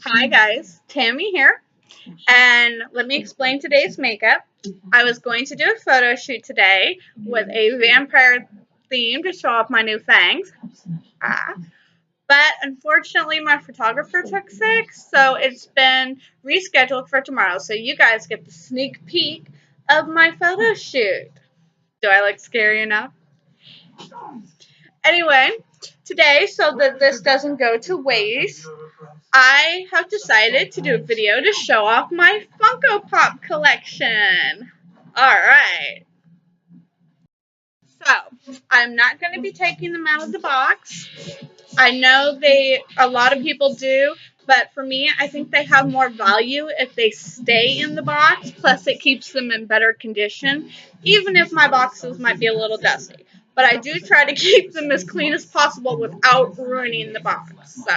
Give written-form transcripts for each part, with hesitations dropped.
Hi guys, Tammy here, and let me explain today's makeup. I was going to do a photo shoot today with a vampire theme to show off my new fangs, ah, but unfortunately my photographer took sick, so it's been rescheduled for tomorrow, so you guys get the sneak peek of my photo shoot. Do I look scary enough? Anyway, today, so that this doesn't go to waste, I have decided to do a video to show off my Funko Pop collection. Alright, so I'm not going to be taking them out of the box. I know a lot of people do, but for me, I think they have more value if they stay in the box, plus it keeps them in better condition, even if my boxes might be a little dusty. But I do try to keep them as clean as possible without ruining the box, so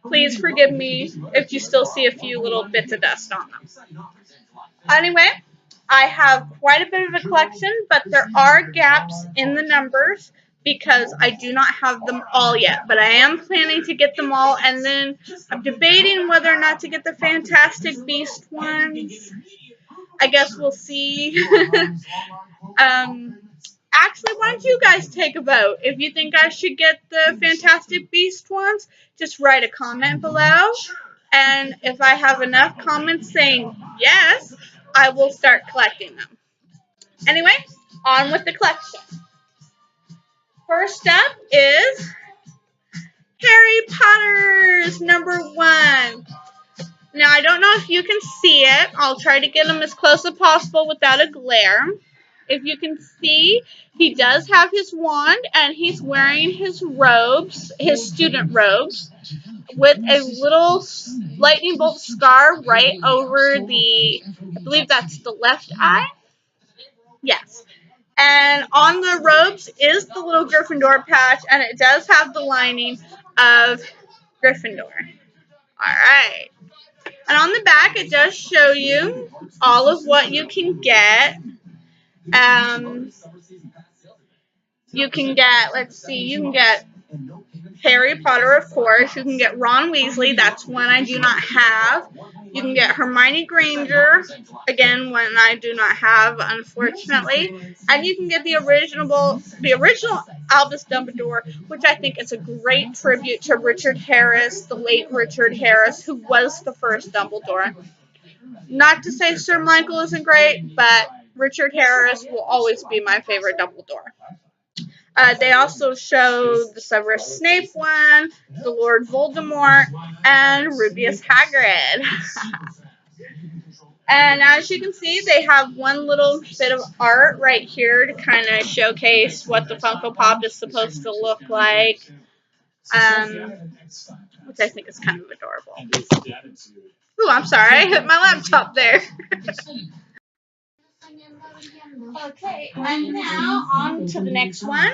please forgive me if you still see a few little bits of dust on them. Anyway, I have quite a bit of a collection, but there are gaps in the numbers because I do not have them all yet. But I am planning to get them all, and then I'm debating whether or not to get the Fantastic Beast ones. I guess we'll see. Actually, why don't you guys take a vote? If you think I should get the Fantastic Beast ones, just write a comment below. And if I have enough comments saying yes, I will start collecting them. Anyway, on with the collection. First up is Harry Potter's #1. Now, I don't know if you can see it. I'll try to get them as close as possible without a glare. If you can see, he does have his wand, and he's wearing his robes, his student robes, with a little lightning bolt scar right over I believe that's the left eye. Yes. And on the robes is the little Gryffindor patch, and it does have the lining of Gryffindor. Alright. And on the back, it does show you all of what you can get. You can get, let's see, you can get Harry Potter, of course. You can get Ron Weasley. That's one I do not have. You can get Hermione Granger. Again, one I do not have, unfortunately. And you can get the original Albus Dumbledore, which I think is a great tribute to Richard Harris, the late Richard Harris, who was the first Dumbledore. Not to say Sir Michael isn't great, but Richard Harris will always be my favorite Dumbledore. They also show the Severus Snape one, the Lord Voldemort, and Rubeus Hagrid. And as you can see, they have one little bit of art right here to kind of showcase what the Funko Pop is supposed to look like, which I think is kind of adorable. Ooh, I'm sorry, I hit my laptop there. Okay, and now on to the next one.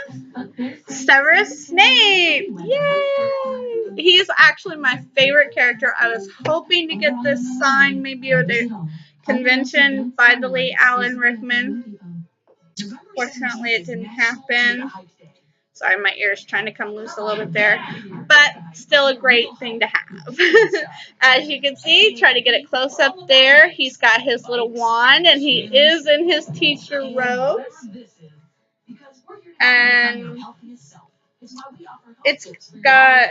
Severus Snape! Yay! He's actually my favorite character. I was hoping to get this signed maybe at a convention by the late Alan Rickman. Fortunately, it didn't happen. Sorry, my ear's trying to come loose a little bit there. But still a great thing to have. As you can see, try to get it close up there. He's got his little wand, and he is in his teacher robes. And it's got,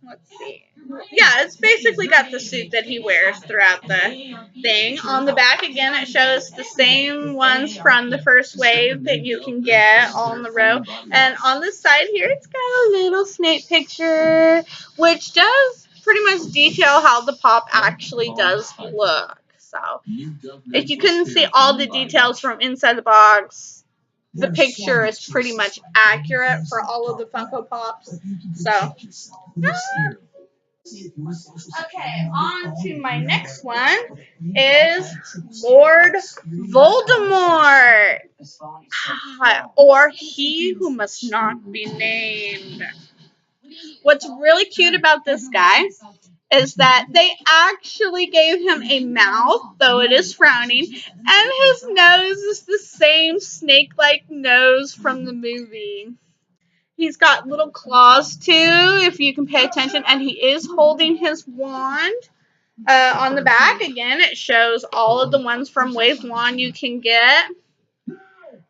let's see. Yeah, it's basically got the suit that he wears throughout the thing. On the back, again, it shows the same ones from the first wave that you can get all in the row. And on the side here, it's got a little Snape picture, which does pretty much detail how the pop actually does look. So, if you couldn't see all the details from inside the box, the picture is pretty much accurate for all of the Funko Pops. So, okay, on to my next one is Lord Voldemort, or He Who Must Not Be Named. What's really cute about this guy is that they actually gave him a mouth, though it is frowning, and his nose is the same snake-like nose from the movie. He's got little claws too, if you can pay attention, and he is holding his wand. On the back, again, it shows all of the ones from Wave 1 you can get.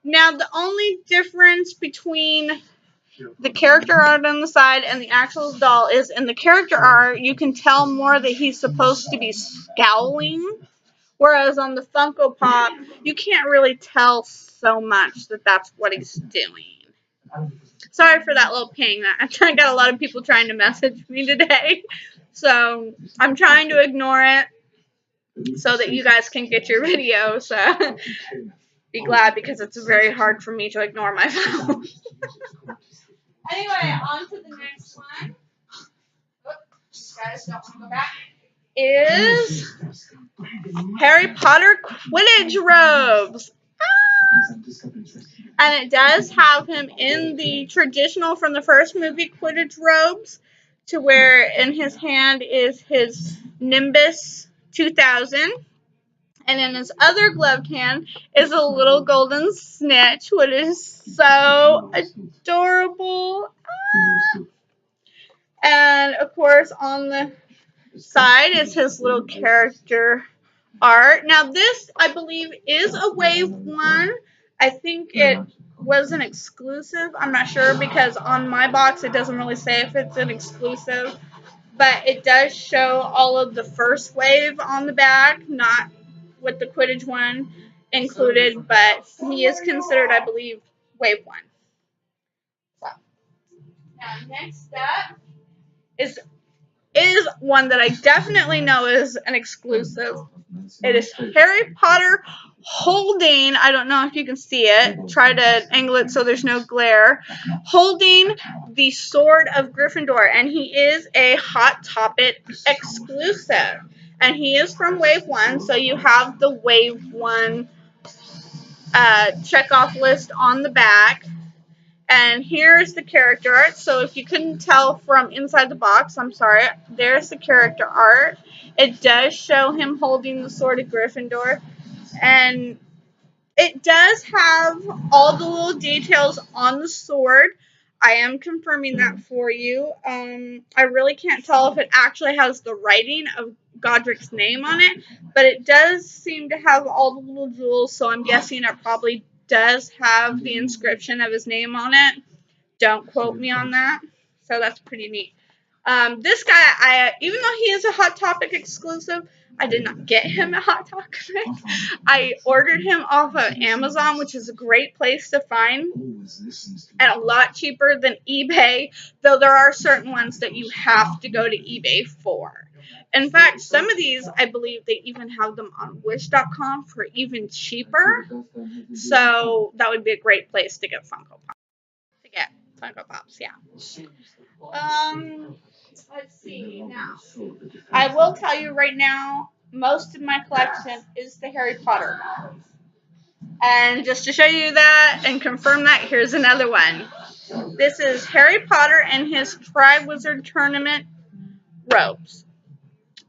Now, the only difference between the character art on the side and the actual doll is in the character art, you can tell more that he's supposed to be scowling, whereas on the Funko Pop, you can't really tell so much that that's what he's doing. Sorry for that little ping. I got a lot of people trying to message me today, so I'm trying to ignore it so that you guys can get your video. So be glad, because it's very hard for me to ignore my phone. Anyway, on to the next one. Oops, guys, don't want to go back. Is Harry Potter Quidditch robes. And it does have him in the traditional from the first movie Quidditch robes, to where in his hand is his Nimbus 2000. And in his other gloved hand is a little golden snitch, which is so adorable. And of course, on the side is his little character art. Now, this, I believe, is a Wave 1. I think it was an exclusive. I'm not sure, because on my box it doesn't really say if it's an exclusive. But it does show all of the first wave on the back, not with the Quidditch one included, but he is considered, I believe, Wave 1. So, now next up is one that I definitely know is an exclusive. It is Harry Potter holding, I don't know if you can see it, try to angle it so there's no glare, holding the Sword of Gryffindor, and he is a Hot Topic exclusive. And he is from Wave 1, so you have the Wave 1 checkoff list on the back. And here's the character art. So if you couldn't tell from inside the box, I'm sorry, there's the character art. It does show him holding the Sword of Gryffindor. And it does have all the little details on the sword. I am confirming that for you. I really can't tell if it actually has the writing of Godric's name on it, but it does seem to have all the little jewels, so I'm guessing it probably does have the inscription of his name on it. Don't quote me on that. So that's pretty neat. This guy, even though he is a Hot Topic exclusive, I did not get him a Hot Topic. I ordered him off of Amazon, which is a great place to find, and a lot cheaper than eBay, though there are certain ones that you have to go to eBay for. In fact, some of these, I believe they even have them on Wish.com for even cheaper, so that would be a great place to get Funko Pops, yeah. Let's see now. I will tell you right now, most of my collection is the Harry Potter. And just to show you that and confirm that, here's another one. This is Harry Potter and his Triwizard Tournament robes.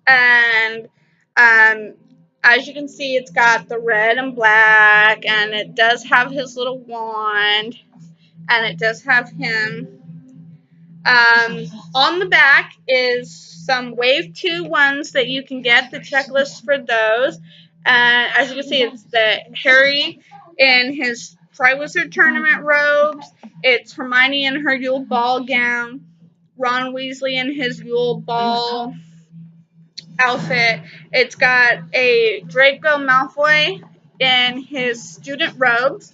And as you can see, it's got the red and black, and it does have his little wand, and it does have him. On the back is some Wave 2 ones that you can get, the checklist for those. And as you can see, it's the Harry in his Triwizard Tournament robes. It's Hermione in her Yule Ball gown. Ron Weasley in his Yule Ball outfit. It's got a Draco Malfoy in his student robes.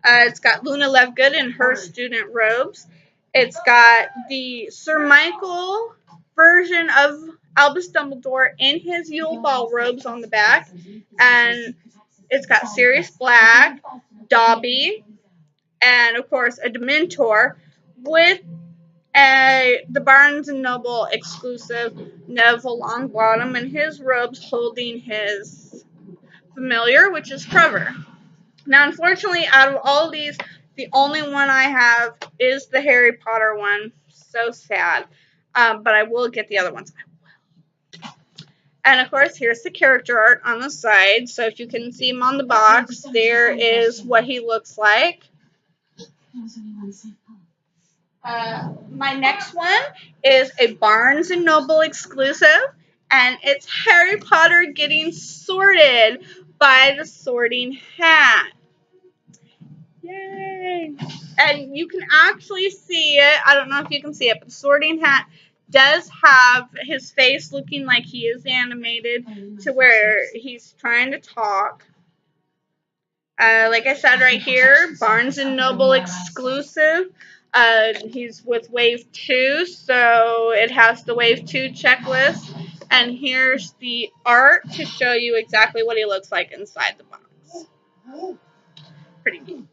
It's got Luna Lovegood in her student robes. It's got the Sir Michael version of Albus Dumbledore in his Yule Ball robes on the back. And it's got Sirius Black, Dobby, and of course a Dementor with the Barnes & Noble exclusive Neville Longbottom in his robes holding his familiar, which is Trevor. Now, unfortunately, out of all of these, the only one I have is the Harry Potter one. So sad. But I will get the other ones. I will. And, of course, here's the character art on the side. So if you can see him on the box, there is what he looks like. My next one is a Barnes and Noble exclusive, and it's Harry Potter getting sorted by the Sorting Hat. Yay! And you can actually see it. I don't know if you can see it, but the Sorting Hat does have his face looking like he is animated to where he's trying to talk. Like I said right here, Barnes and Noble exclusive. He's with Wave 2, so it has the Wave 2 checklist. And here's the art to show you exactly what he looks like inside the box. Pretty neat.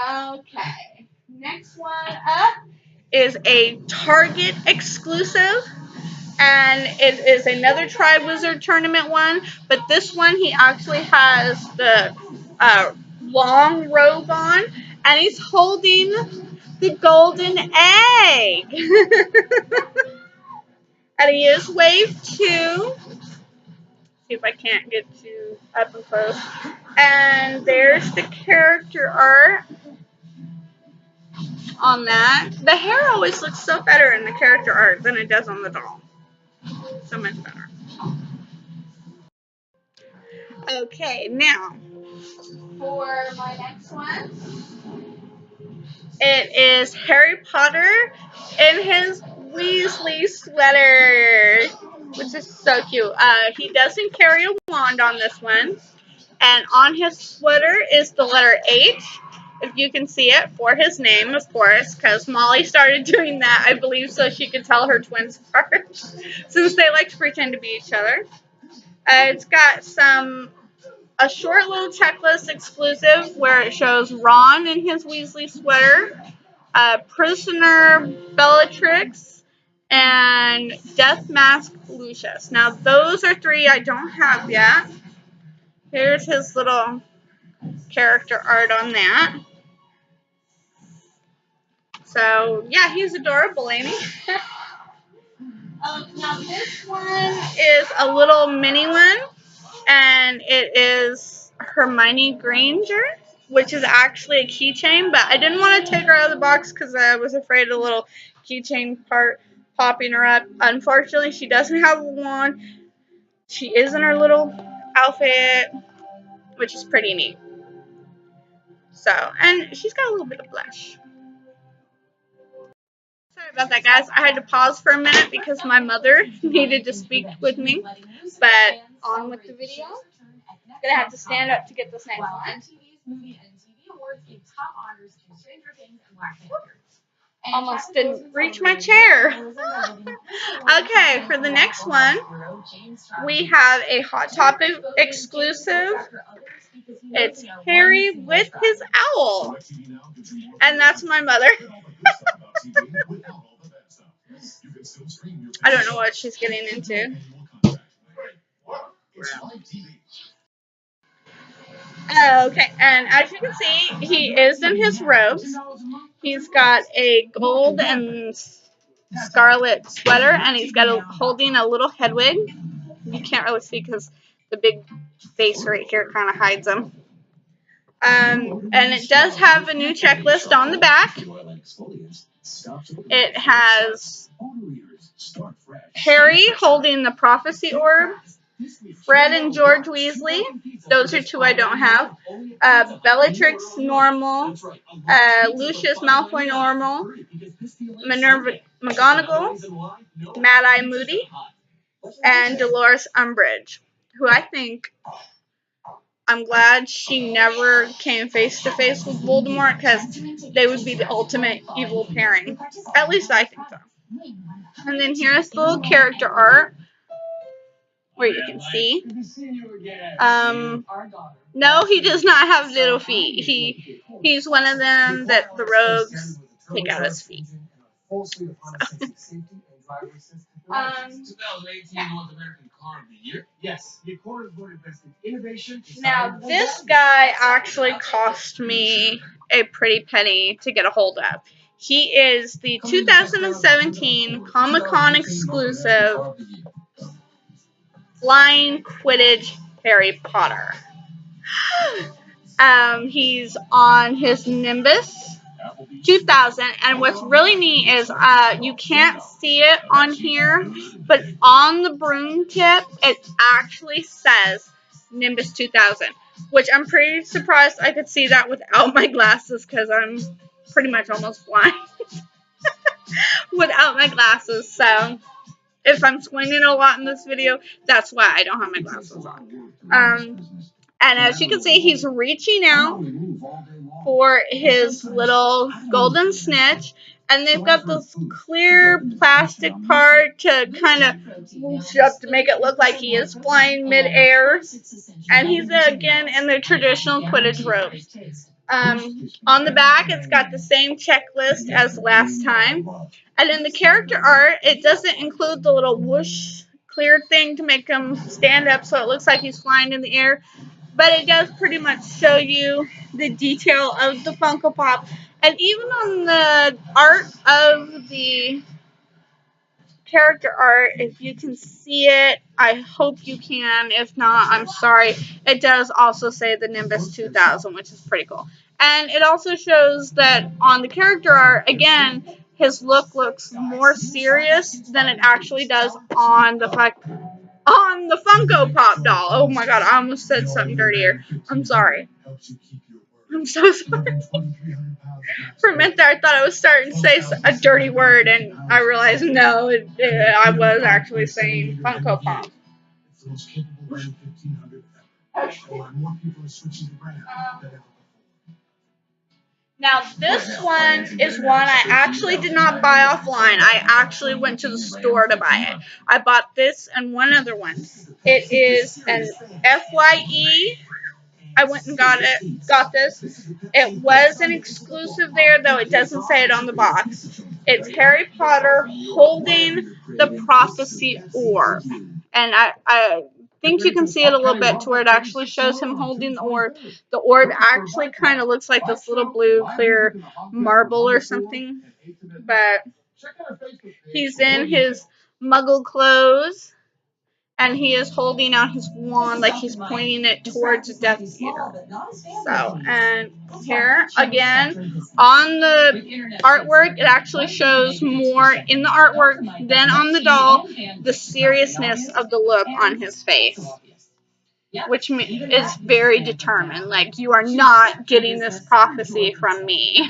Okay, next one up is a Target exclusive. And it is another Tri-Wizard tournament one, but this one he actually has the long robe on, and he's holding the golden egg. And he is Wave 2. See if I can't get you up and close. And there's the character art on that. The hair always looks so better in the character art than it does on the doll. So much better. Okay, now for my next one, it is Harry Potter in his Weasley sweater, which is so cute. He doesn't carry a wand on this one, and on his sweater is the letter H, if you can see it, for his name, of course, because Molly started doing that, I believe, so she could tell her twins apart, since they like to pretend to be each other. It's got a short little checklist exclusive where it shows Ron in his Weasley sweater, Prisoner Bellatrix, and Death Mask Lucius. Now, those are 3 I don't have yet. Here's his little character art on that. So, yeah, he's adorable, ain't he? Now, this one is a little mini one, and it is Hermione Granger, which is actually a keychain, but I didn't want to take her out of the box because I was afraid of the little keychain part popping her up. Unfortunately, she doesn't have a wand. She is in her little outfit, which is pretty neat. So, and she's got a little bit of blush. Sorry about that, guys. I had to pause for a minute because my mother needed to speak with me, but on with the video. Gonna have to stand up to get this next one. Almost didn't reach my chair. Okay, for the next one, we have a Hot Topic exclusive. It's Harry with his owl. And that's my mother. I don't know what she's getting into. Okay, and as you can see, he is in his robes. He's got a gold and scarlet sweater, and he's got holding a little head wig. You can't really see because the big face right here kind of hides him. And it does have a new checklist on the back. It has Harry holding the prophecy orb, Fred and George Weasley. Those are 2 I don't have. Bellatrix normal, Lucius Malfoy normal, Minerva McGonagall, Mad Eye Moody, and Dolores Umbridge, who I think I'm glad she never came face to face with Voldemort because they would be the ultimate evil pairing. At least I think so. And then here's the little character art where you can see. No, he does not have little feet. He's one of them that the rogues take out his feet. Now, this guy actually cost me a pretty penny to get a hold of. He is the 2017 Comic-Con exclusive Flying Quidditch Harry Potter. He's on his Nimbus, 2000. And what's really neat is you can't see it on here, but on the broom tip, it actually says Nimbus 2000, which I'm pretty surprised I could see that without my glasses because I'm pretty much almost blind without my glasses. So if I'm squinting a lot in this video, that's why I don't have my glasses on. And as you can see, he's reaching out for his little golden snitch. And they've got this clear plastic part to kind of whoosh up to make it look like he is flying midair. And he's again in the traditional Quidditch robes. On the back, it's got the same checklist as last time. And in the character art, it doesn't include the little whoosh clear thing to make him stand up so it looks like he's flying in the air. But it does pretty much show you the detail of the Funko Pop. And even on the art of the character art, if you can see it, I hope you can. If not, I'm sorry. It does also say the Nimbus 2000, which is pretty cool. And it also shows that on the character art, again, his look looks more serious than it actually does on the Funko Pop doll. Oh my god, I almost said something dirtier. I'm sorry. I'm so sorry. For a minute there, I thought I was starting to say a dirty word, and I realized no, I was actually saying Funko Pop. Now, this one is one I actually did not buy offline. I actually went to the store to buy it. I bought this and one other one. It is an FYE. I went and got this. It was an exclusive there, though it doesn't say it on the box. It's Harry Potter holding the prophecy orb. And I think you can see it a little bit to where it actually shows him holding the orb. The orb actually kind of looks like this little blue clear marble or something. But he's in his muggle clothes. And he is holding out his wand like he's pointing it towards a Death Eater. So, and here, again, on the artwork, it actually shows more in the artwork than on the doll, the seriousness of the look on his face. Which is very determined. Like, you are not getting this prophecy from me.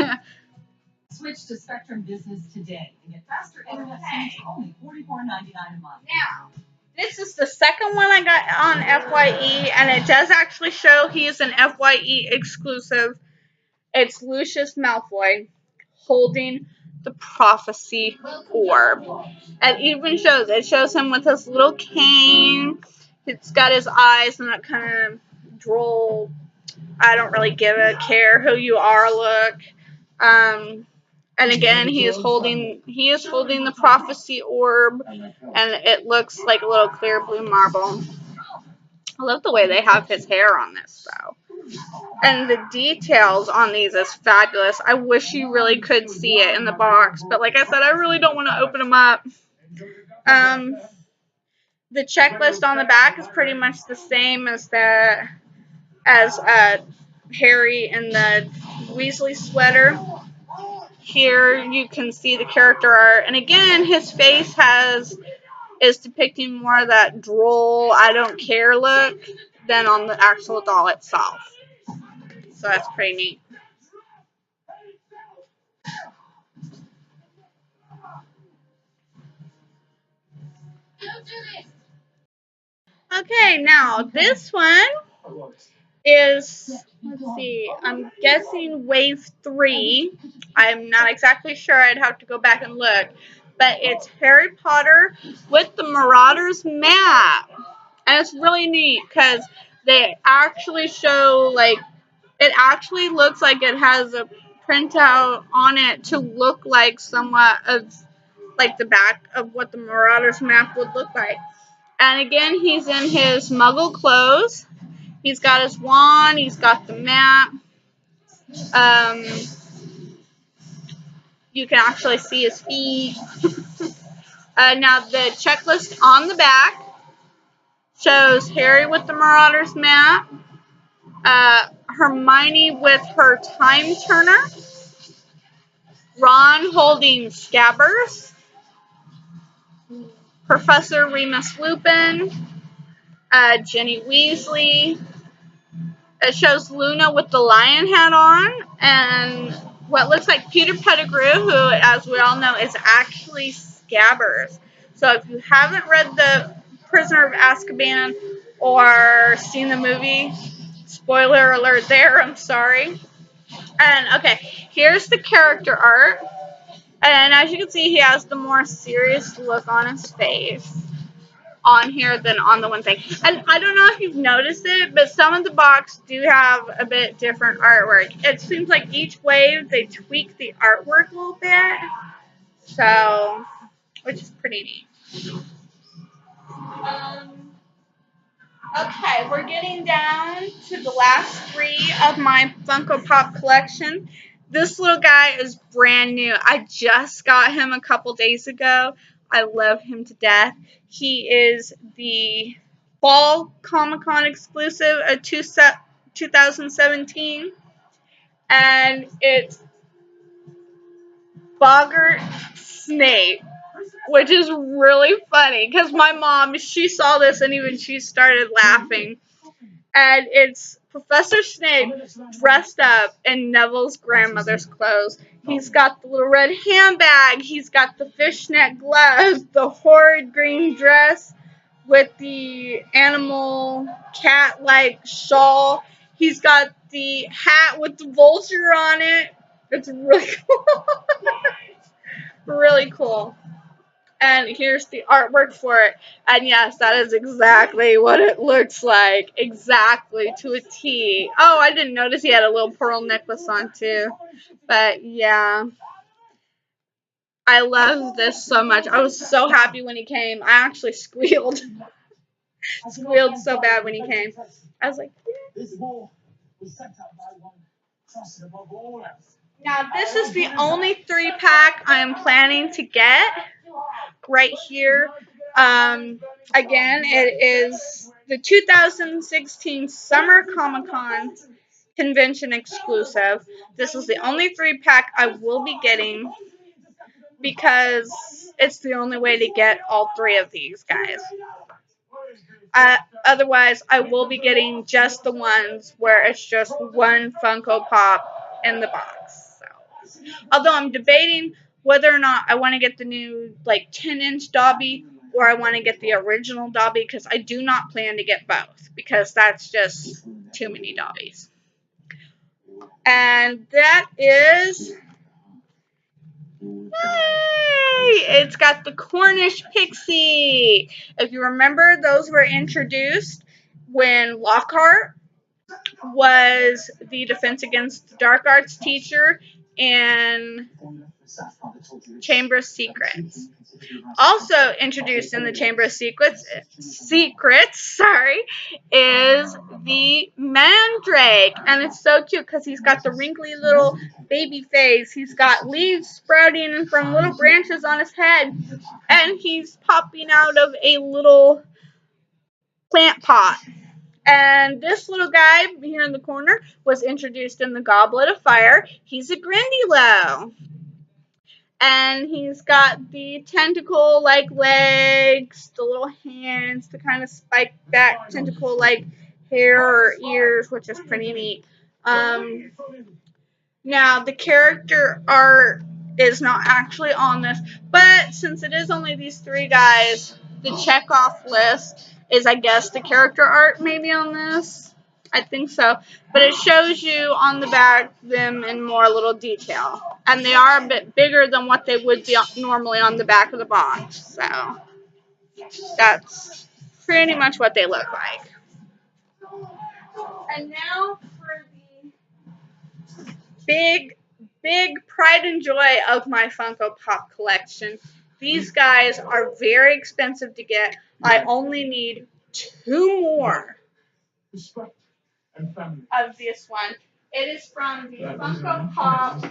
Switch to Spectrum Business today and get faster internet speeds for only $44.99 a month. Now, this is the second one I got on FYE, and it does actually show he is an FYE exclusive. It's Lucius Malfoy holding the prophecy orb. It even shows him with his little cane. It's got his eyes and that kind of droll, I don't really give a care who you are look. And again, he is holding the prophecy orb, and it looks like a little clear blue marble. I love the way they have his hair on this, though. And the details on these is fabulous. I wish you really could see it in the box, but like I said, I really don't want to open them up. The checklist on the back is pretty much the same as Harry in the Weasley sweater. Here you can see the character art, and again, his face is depicting more of that droll, I don't care look than on the actual doll itself. So that's pretty neat. Okay, now this one is, let's see, I'm guessing wave 3. I'm not exactly sure. I'd have to go back and look. But it's Harry Potter with the Marauders map. And it's really neat because they actually show, like, it actually looks like it has a printout on it to look like somewhat of, like, the back of what the Marauders map would look like. And again, he's in his muggle clothes. He's got his wand. He's got the map. You can actually see his feet. Now, the checklist on the back shows Harry with the Marauders map, Hermione with her time turner, Ron holding Scabbers, Professor Remus Lupin, Ginny Weasley. It shows Luna with the lion hat on, and what looks like Peter Pettigrew, who, as we all know, is actually Scabbers. So if you haven't read The Prisoner of Azkaban or seen the movie, spoiler alert there, I'm sorry. And okay, here's the character art. And as you can see, he has the more serious look on his face on here than on the one thing. And I don't know if you've noticed it, but some of the box do have a bit different artwork. It seems like each wave they tweak the artwork a little bit. So, which is pretty neat. Okay, we're getting down to the last three of my Funko Pop collection. This little guy is brand new. I just got him a couple days ago. I love him to death. He is the Fall Comic Con exclusive of 2017. And it's Boggart Snape, which is really funny because my mom, she saw this and even she started laughing. And it's Professor Snape dressed up in Neville's grandmother's clothes. He's got the little red handbag. He's got the fishnet gloves, the horrid green dress with the animal cat-like shawl. He's got the hat with the vulture on it. It's really cool. Really cool. And here's the artwork for it. And yes, that is exactly what it looks like. Exactly to a T. Oh, I didn't notice he had a little pearl necklace on too. But yeah. I love this so much. I was so happy when he came. I actually squealed. Squealed so bad when he came. I was like, yeah. Now, this is the only 3-pack I am planning to get right here. Again, it is the 2016 Summer Comic Con convention exclusive. This is the only 3-pack I will be getting because it's the only way to get all three of these guys. Otherwise, I will be getting just the ones where it's just one Funko Pop in the box. So, although I'm debating whether or not I want to get the new 10-inch Dobby or I want to get the original Dobby because I do not plan to get both because that's just too many Dobbies. And that is... Yay! It's got the Cornish Pixie. If you remember, those were introduced when Lockhart was the Defense Against the Dark Arts teacher in Chamber of Secrets. Also introduced in the Chamber of Secrets, is the Mandrake. And it's so cute because he's got the wrinkly little baby face. He's got leaves sprouting from little branches on his head. And he's popping out of a little plant pot. And this little guy here in the corner was introduced in the Goblet of Fire. He's a Grindylow. And he's got the tentacle-like legs, the little hands, the kind of spiked back tentacle-like hair or ears, which is pretty neat. Now, the character art is not actually on this, but since it is only these three guys, the check-off list is, I guess, the character art maybe on this. I think so. But it shows you on the back them in more little detail. And they are a bit bigger than what they would be normally on the back of the box. So that's pretty much what they look like. And now for the big pride and joy of my Funko Pop collection. These guys are very expensive to get. I only need 2 more of this one. It is from the Funko Pop.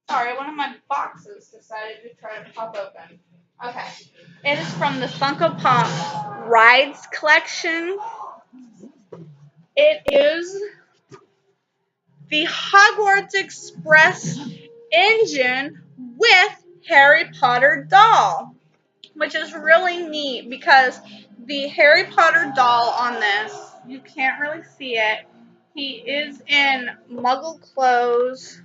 Sorry, one of my boxes decided to try to pop open. Okay. It is from the Funko Pop Rides collection. It is the Hogwarts Express engine with Harry Potter doll, which is really neat because the Harry Potter doll on this, you can't really see it. He is in Muggle clothes.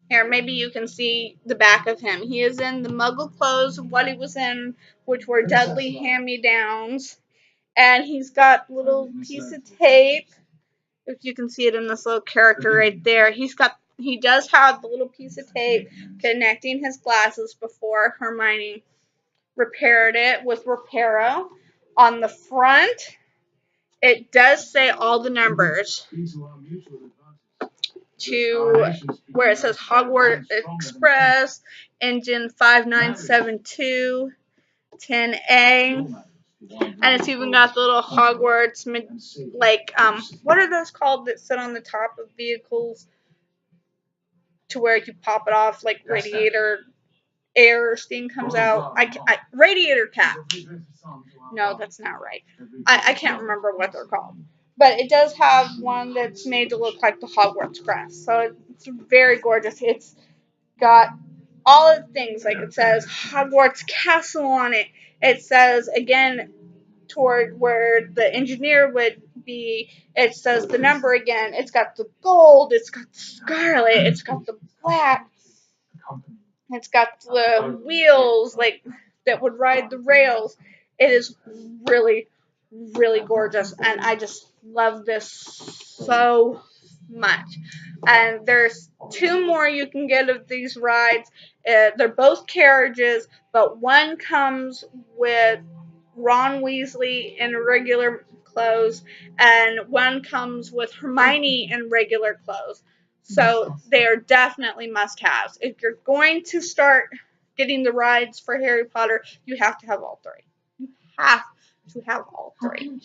Here, maybe you can see the back of him. He is in the Muggle clothes of what he was in, which were Dudley hand-me-downs. And he's got a little piece of tape. If you can see it in this little character right there. He does have the little piece of tape connecting his glasses before Hermione repaired it with Reparo. On the front, it does say all the numbers to where it says Hogwarts Express, engine 5972, 10A. And it's even got the little Hogwarts, what are those called that sit on the top of vehicles to where you pop it off, like radiator air steam comes out? Radiator cap. No, that's not right. I can't remember what they're called. But it does have one that's made to look like the Hogwarts crest. So it's very gorgeous. It's got all of the things. Like it says Hogwarts Castle on it. It says, again, toward where the engineer would be, it says the number again. It's got the gold. It's got the scarlet. It's got the black. It's got the wheels that would ride the rails. It is really, really gorgeous, and I just love this so much. And there's 2 more you can get of these rides. They're both carriages, but one comes with Ron Weasley in regular clothes, and one comes with Hermione in regular clothes. So they are definitely must-haves. If you're going to start getting the rides for Harry Potter, you have to have all 3. You have to have all 3.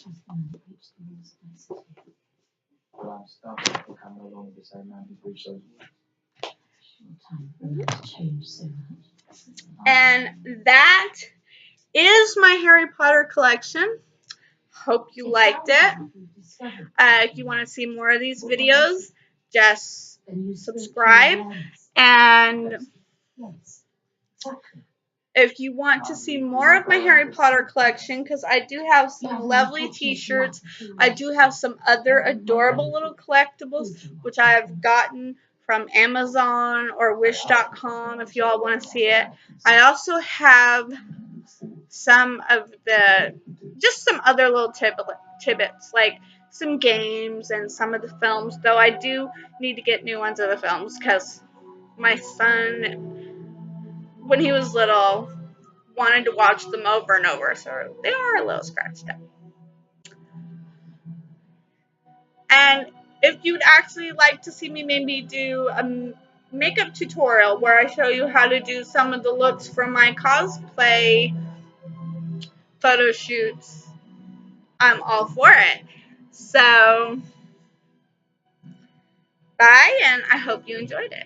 And that is my Harry Potter collection. Hope you liked it. If you want to see more of these videos, just subscribe. And if you want to see more of my Harry Potter collection, because I do have some lovely t-shirts, I do have some other adorable little collectibles, which I have gotten from Amazon or Wish.com if you all want to see it. I also have some other little tidbits, like some games and some of the films, though I do need to get new ones of the films, because my son, when he was little, wanted to watch them over and over, so they are a little scratched up. And if you'd actually like to see me maybe do a makeup tutorial where I show you how to do some of the looks for my cosplay photo shoots, I'm all for it. So, bye, and I hope you enjoyed it.